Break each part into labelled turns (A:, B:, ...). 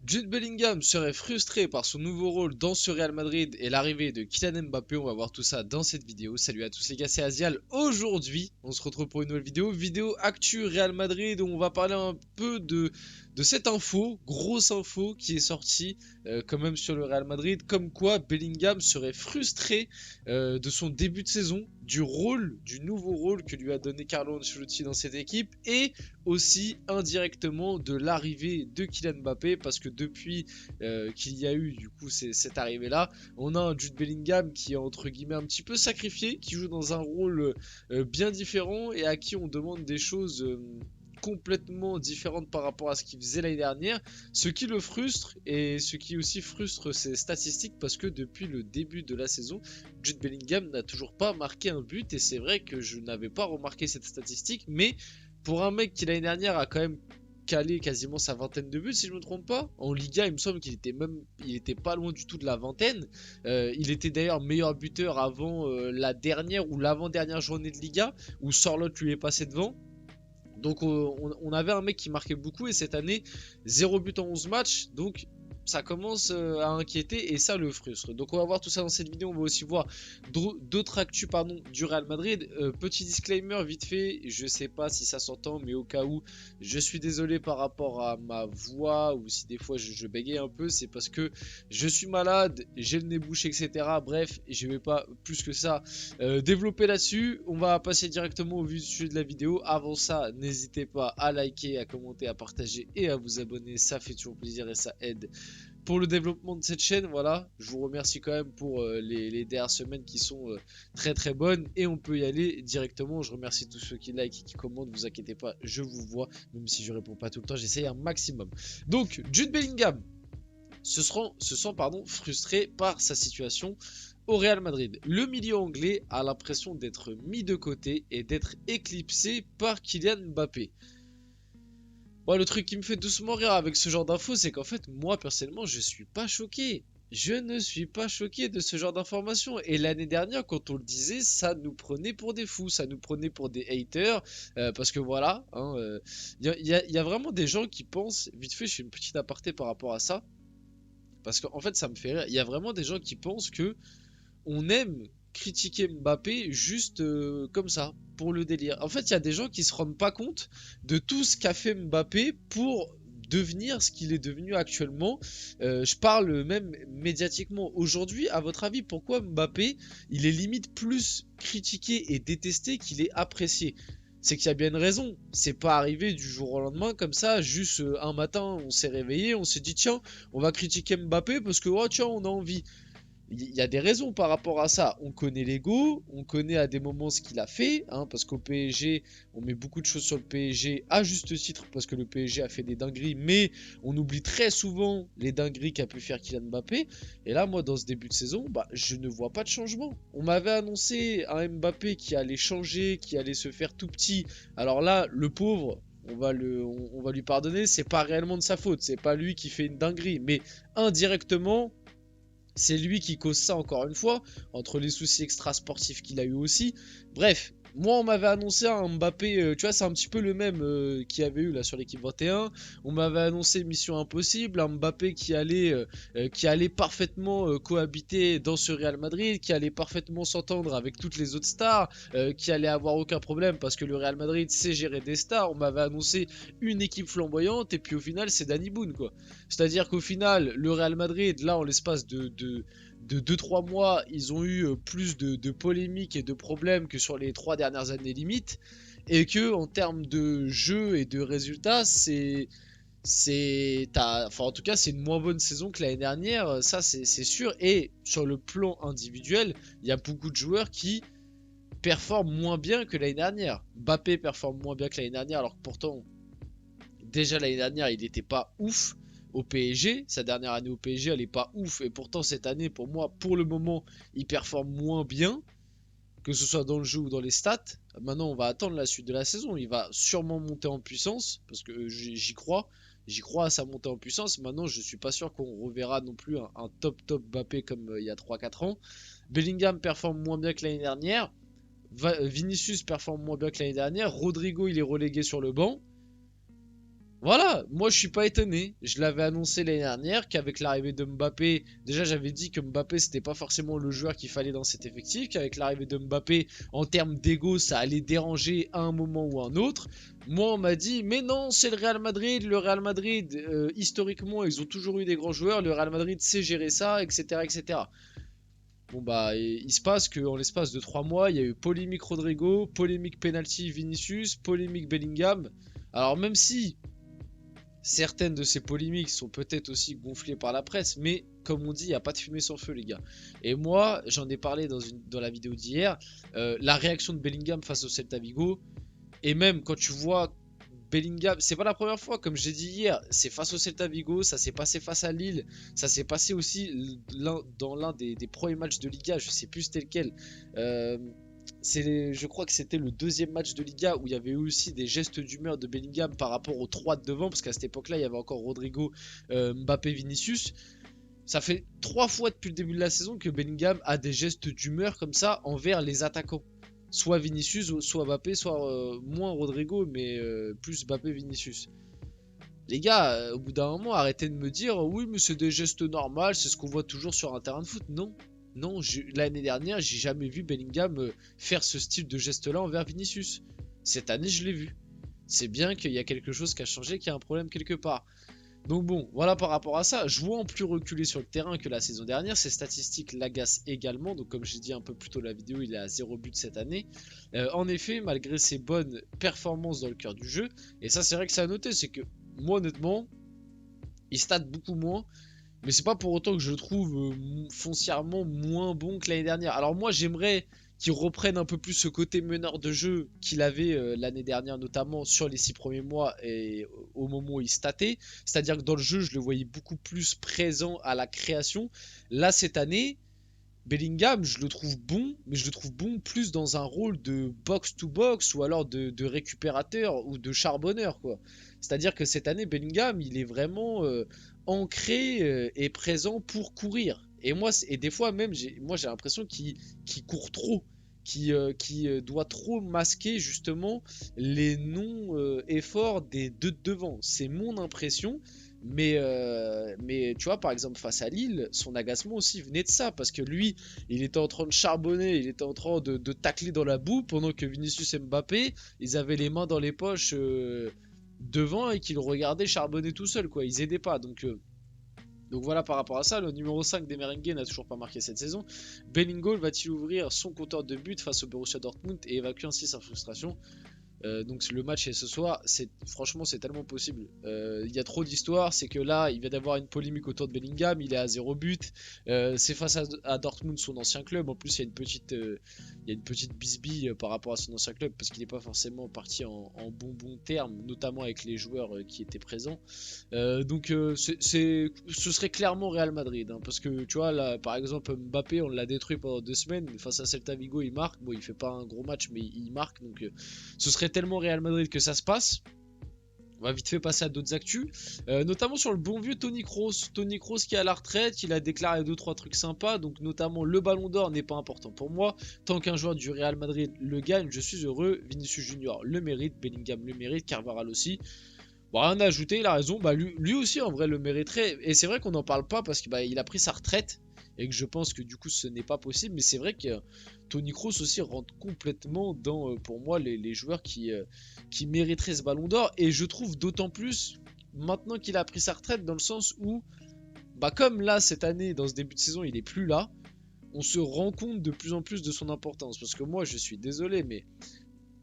A: Jude Bellingham serait frustré par son nouveau rôle dans ce Real Madrid et l'arrivée de Kylian Mbappé. On va voir tout ça dans cette vidéo. Salut à tous les gars, c'est Azial. Aujourd'hui, on se retrouve pour une nouvelle vidéo actu Real Madrid où on va parler un peu de cette info, grosse info qui est sortie quand même sur le Real Madrid, comme quoi Bellingham serait frustré de son début de saison, du nouveau rôle que lui a donné Carlo Ancelotti dans cette équipe et aussi indirectement de l'arrivée de Kylian Mbappé parce que depuis qu'il y a eu du coup cette arrivée là, on a un Jude Bellingham qui est entre guillemets un petit peu sacrifié, qui joue dans un rôle bien différent et à qui on demande des choses complètement différentes par rapport à ce qu'il faisait l'année dernière, ce qui le frustre et ce qui aussi frustre ses statistiques parce que depuis le début de la saison, Jude Bellingham n'a toujours pas marqué un but et c'est vrai que je n'avais pas remarqué cette statistique, mais pour un mec qui l'année dernière a quand même calé quasiment sa vingtaine de buts si je me trompe pas. En Liga il me semble il était pas loin du tout de la vingtaine. Il était d'ailleurs meilleur buteur avant la dernière ou l'avant-dernière journée de Liga où Sorloth lui est passé devant. Donc on avait un mec qui marquait beaucoup et cette année 0 but en 11 matchs, donc ça commence à inquiéter et ça le frustre. Donc on va voir tout ça dans cette vidéo, on va aussi voir d'autres actus du Real Madrid. Petit disclaimer vite fait, je sais pas si ça s'entend mais au cas où, je suis désolé par rapport à ma voix ou si des fois je bégaye un peu, c'est parce que je suis malade, j'ai le nez bouché etc. Bref, je vais pas plus que ça développer là-dessus. On va passer directement au vif du sujet de la vidéo. Avant ça, n'hésitez pas à liker, à commenter, à partager et à vous abonner. Ça fait toujours plaisir et ça aide pour le développement de cette chaîne. Voilà, je vous remercie quand même pour les dernières semaines qui sont très très bonnes. Et on peut y aller directement. Je remercie tous ceux qui like et qui commentent. Vous inquiétez pas, je vous vois. Même si je réponds pas tout le temps, j'essaye un maximum. Donc, Jude Bellingham se sent frustré par sa situation au Real Madrid. Le milieu anglais a l'impression d'être mis de côté et d'être éclipsé par Kylian Mbappé. Bon, le truc qui me fait doucement rire avec ce genre d'infos, c'est qu'en fait, moi personnellement, je suis pas choqué. Je ne suis pas choqué de ce genre d'informations. Et l'année dernière, quand on le disait, ça nous prenait pour des fous, ça nous prenait pour des haters. Parce que voilà, y a vraiment des gens qui pensent, vite fait, je fais une petite aparté par rapport à ça. Parce qu'en fait, ça me fait rire. Il y a vraiment des gens qui pensent que on aime critiquer Mbappé juste comme ça, pour le délire. En fait, il y a des gens qui se rendent pas compte de tout ce qu'a fait Mbappé pour devenir ce qu'il est devenu actuellement. Je parle même médiatiquement. Aujourd'hui, à votre avis, pourquoi Mbappé, il est limite plus critiqué et détesté qu'il est apprécié? C'est qu'il y a bien une raison. C'est pas arrivé du jour au lendemain comme ça, juste un matin, on s'est réveillé, on s'est dit tiens, on va critiquer Mbappé parce que oh tiens, on a envie. Il y a des raisons par rapport à ça. On connaît l'ego, on connaît à des moments ce qu'il a fait, hein, parce qu'au PSG, on met beaucoup de choses sur le PSG à juste titre, parce que le PSG a fait des dingueries, mais on oublie très souvent les dingueries qu'a pu faire Kylian Mbappé. Et là, moi, dans ce début de saison, bah, je ne vois pas de changement. On m'avait annoncé un Mbappé qui allait changer, qui allait se faire tout petit. Alors là, le pauvre, on va lui pardonner, c'est pas réellement de sa faute, c'est pas lui qui fait une dinguerie, mais indirectement, c'est lui qui cause ça encore une fois, entre les soucis extra-sportifs qu'il a eu aussi. Bref, moi on m'avait annoncé un Mbappé, tu vois, c'est un petit peu le même qu'il y avait eu là sur l'équipe 21. On m'avait annoncé Mission Impossible, un Mbappé qui allait parfaitement cohabiter dans ce Real Madrid, qui allait parfaitement s'entendre avec toutes les autres stars, qui allait avoir aucun problème parce que le Real Madrid sait gérer des stars. On m'avait annoncé une équipe flamboyante et puis au final c'est Danny Boone quoi. C'est-à-dire qu'au final, le Real Madrid, là, en l'espace de 2-3 mois, ils ont eu plus de polémiques et de problèmes que sur les 3 dernières années limite. Et que en termes de jeu et de résultats, enfin en tout cas c'est une moins bonne saison que l'année dernière, ça c'est sûr. Et sur le plan individuel, il y a beaucoup de joueurs qui performent moins bien que l'année dernière. Mbappé performe moins bien que l'année dernière, alors que pourtant déjà l'année dernière il n'était pas ouf au PSG, sa dernière année au PSG elle est pas ouf et pourtant cette année pour moi pour le moment il performe moins bien, que ce soit dans le jeu ou dans les stats. Maintenant on va attendre la suite de la saison, il va sûrement monter en puissance parce que j'y crois à sa montée en puissance. Maintenant je suis pas sûr qu'on reverra non plus un top Mbappé comme il y a 3-4 ans. Bellingham performe moins bien que l'année dernière, Vinicius performe moins bien que l'année dernière, Rodrigo il est relégué sur le banc. Voilà, moi je suis pas étonné. Je l'avais annoncé l'année dernière qu'avec l'arrivée de Mbappé, déjà j'avais dit que Mbappé c'était pas forcément le joueur qu'il fallait dans cet effectif, qu'avec l'arrivée de Mbappé, en termes d'ego, ça allait déranger à un moment ou à un autre. Moi on m'a dit, mais non, c'est le Real Madrid. Le Real Madrid, historiquement, ils ont toujours eu des grands joueurs. Le Real Madrid sait gérer ça, etc., etc. Bon bah, il se passe qu'en l'espace de 3 mois, il y a eu polémique Rodrigo, polémique penalty Vinicius, polémique Bellingham. Alors même si certaines de ces polémiques sont peut-être aussi gonflées par la presse, mais comme on dit, il n'y a pas de fumée sans feu, les gars. Et moi, j'en ai parlé dans la vidéo d'hier, la réaction de Bellingham face au Celta Vigo, et même quand tu vois Bellingham, c'est pas la première fois, comme j'ai dit hier, c'est face au Celta Vigo, ça s'est passé face à Lille, ça s'est passé aussi dans l'un des premiers matchs de Liga, je sais plus c'était lequel. Euh, je crois que c'était le deuxième match de Liga où il y avait eu aussi des gestes d'humeur de Bellingham par rapport aux trois de devant, parce qu'à cette époque-là, il y avait encore Rodrigo, Mbappé, Vinicius. Ça fait 3 fois depuis le début de la saison que Bellingham a des gestes d'humeur comme ça envers les attaquants. Soit Vinicius, soit Mbappé, soit moins Rodrigo, mais plus Mbappé, Vinicius. Les gars, au bout d'un moment, arrêtez de me dire oui, mais c'est des gestes normaux, c'est ce qu'on voit toujours sur un terrain de foot. Non, non, l'année dernière, j'ai jamais vu Bellingham faire ce style de geste-là envers Vinicius. Cette année, je l'ai vu. C'est bien qu'il y a quelque chose qui a changé, qu'il y a un problème quelque part. Donc bon, voilà par rapport à ça, jouant plus reculé sur le terrain que la saison dernière, ses statistiques l'agacent également, donc comme j'ai dit un peu plus tôt dans la vidéo, il est à 0 but cette année. En effet, malgré ses bonnes performances dans le cœur du jeu, et ça c'est vrai que c'est à noter, c'est que moi honnêtement, il state beaucoup moins, mais c'est pas pour autant que je le trouve foncièrement moins bon que l'année dernière. Alors moi j'aimerais qu'il reprenne un peu plus ce côté meneur de jeu qu'il avait l'année dernière, notamment sur les 6 premiers mois et au moment où il statait. C'est-à-dire que dans le jeu, je le voyais beaucoup plus présent à la création. Là, cette année, Bellingham, je le trouve bon, mais je le trouve bon plus dans un rôle de box-to-box ou alors de récupérateur ou de charbonneur, quoi. C'est-à-dire que cette année, Bellingham, il est vraiment ancré et présent pour courir. Et moi, et des fois même, moi j'ai l'impression qu'il court trop, qui doit trop masquer justement les non-efforts des deux de devant. C'est mon impression. Mais tu vois, par exemple, face à Lille, son agacement aussi venait de ça. Parce que lui, il était en train de charbonner, il était en train de tacler dans la boue, pendant que Vinicius et Mbappé, ils avaient les mains dans les poches devant et qu'ils regardaient charbonner tout seul, quoi. Ils aidaient pas. Donc voilà par rapport à ça, le numéro 5 des Merengues n'a toujours pas marqué cette saison. Bellingham va-t-il ouvrir son compteur de but face au Borussia Dortmund et évacuer ainsi sa frustration? Donc le match est ce soir, franchement c'est tellement possible. Il y a trop d'histoires, c'est que là il vient d'avoir une polémique autour de Bellingham, il est à 0 but. C'est face à Dortmund, son ancien club. En plus il y a une petite bisbille par rapport à son ancien club parce qu'il n'est pas forcément parti en bon terme, notamment avec les joueurs qui étaient présents. Ce serait clairement Real Madrid, hein, parce que tu vois là par exemple Mbappé on l'a détruit pendant 2 semaines face à Celta Vigo, il marque. Bon il fait pas un gros match mais il marque, donc ce serait tellement Real Madrid que ça se passe. On va vite fait passer à d'autres actus, notamment sur le bon vieux Tony Kroos. Tony Kroos qui est à la retraite, il a déclaré 2-3 trucs sympas, donc notamment le ballon d'or n'est pas important pour moi. Tant qu'un joueur du Real Madrid le gagne, je suis heureux. Vinicius Junior le mérite, Bellingham le mérite, Carvajal aussi. Bon, rien à ajouter, il a raison. Bah, lui aussi, en vrai, le mériterait. Et c'est vrai qu'on n'en parle pas parce qu'il il a pris sa retraite et que je pense que du coup, ce n'est pas possible. Mais c'est vrai que Tony Kroos aussi rentre complètement dans, pour moi, les joueurs qui mériteraient ce ballon d'or. Et je trouve d'autant plus maintenant qu'il a pris sa retraite dans le sens où, bah, comme là, cette année, dans ce début de saison, il est plus là, on se rend compte de plus en plus de son importance. Parce que moi, je suis désolé, mais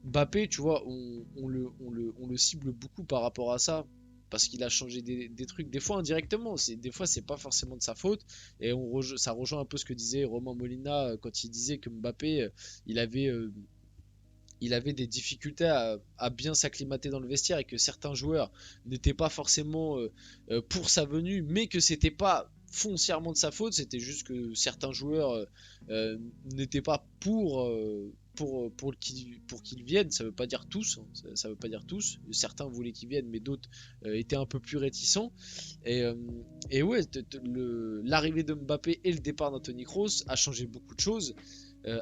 A: Mbappé, tu vois, on le cible beaucoup par rapport à ça. Parce qu'il a changé des trucs, des fois indirectement, des fois c'est pas forcément de sa faute. Et ça rejoint un peu ce que disait Romain Molina quand il disait que Mbappé, il avait, euh, il avait des difficultés à bien s'acclimater dans le vestiaire et que certains joueurs n'étaient pas forcément pour sa venue, mais que c'était pas foncièrement de sa faute, c'était juste que certains joueurs n'étaient pas pour qu'ils viennent. Ça veut pas dire tous, hein, ça veut pas dire tous. Certains voulaient qu'ils viennent, mais d'autres étaient un peu plus réticents. Et, euh, et ouais, l'arrivée de Mbappé et le départ d'Anthony Kroos a changé beaucoup de choses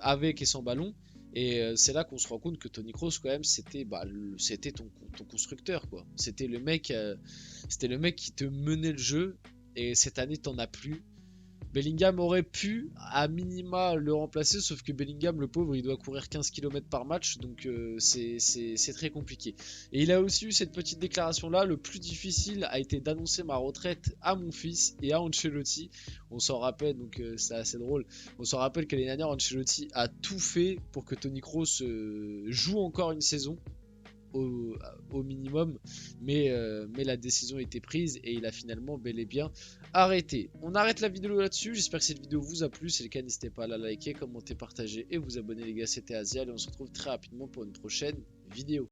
A: avec et sans ballon. Et c'est là qu'on se rend compte que Tony Kroos, quand même, c'était c'était ton constructeur, quoi. C'était le mec qui te menait le jeu. Et cette année, t'en as plus. Bellingham aurait pu, à minima, le remplacer, sauf que Bellingham, le pauvre, il doit courir 15 km par match, donc c'est très compliqué. Et il a aussi eu cette petite déclaration-là: le plus difficile a été d'annoncer ma retraite à mon fils et à Ancelotti. On s'en rappelle, donc c'est assez drôle. On s'en rappelle que l'année dernière, Ancelotti a tout fait pour que Toni Kroos joue encore une saison. Au, au minimum, mais la décision a été prise et il a finalement bel et bien arrêté. On arrête la vidéo là-dessus. J'espère que cette vidéo vous a plu. Si c'est le cas, n'hésitez pas à la liker, commenter, partager et vous abonner, les gars. C'était Asial et on se retrouve très rapidement pour une prochaine vidéo.